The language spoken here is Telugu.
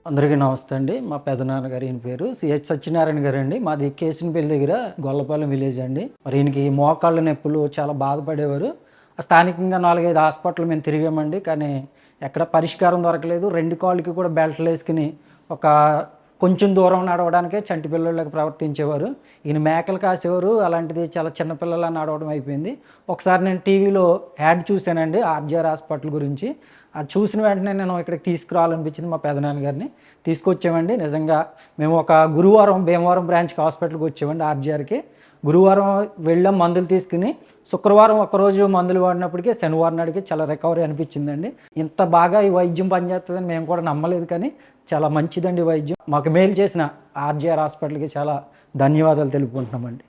అందరికీ నమస్తే అండి. మా పెదనాన్నగారు ఈయన పేరు సిహెచ్ సత్యనారాయణ గారండి. మాది కేసినపల్లి దగ్గర గొల్లపాలెం విలేజ్ అండి. మరి ఈయనకి మోకాళ్ళ నొప్పులు చాలా బాధపడేవారు. స్థానికంగా 4, 5 హాస్పిటల్ మేము తిరిగామండి. కానీ ఎక్కడ పరిష్కారం దొరకలేదు. 2 కాళ్ళకి కూడా బెల్ట్లు వేసుకుని ఒక కొంచెం దూరం నడవడానికే చంటి పిల్లలకి ప్రవర్తించేవారు. ఈయన మేకలు కాసేవారు. అలాంటిది చాలా చిన్నపిల్లలా నడవడం అయిపోయింది. ఒకసారి నేను టీవీలో యాడ్ చూశానండి ఆర్జీఆర్ హాస్పిటల్ గురించి. అది చూసిన వెంటనే నేను ఇక్కడికి తీసుకురావాలనిపించింది. మా పెదనాన్నగారిని తీసుకొచ్చామండి. నిజంగా మేము ఒక గురువారం భీమవరం బ్రాంచ్కి హాస్పిటల్కి వచ్చామండి ఆర్జీఆర్కి. గురువారం వెళ్ళాం మందులు తీసుకుని. శుక్రవారం ఒకరోజు మందులు వాడినప్పటికీ శనివారం నాడికి చాలా రికవరీ అనిపించిందండి. ఇంత బాగా ఈ వైద్యం పనిచేస్తుందని మేము కూడా నమ్మలేదు, కానీ చాలా మంచిదండి వైద్యం. మాకు మేలు చేసిన ఆర్జీఆర్ హాస్పిటల్కి చాలా ధన్యవాదాలు తెలుపుకుంటున్నామండి.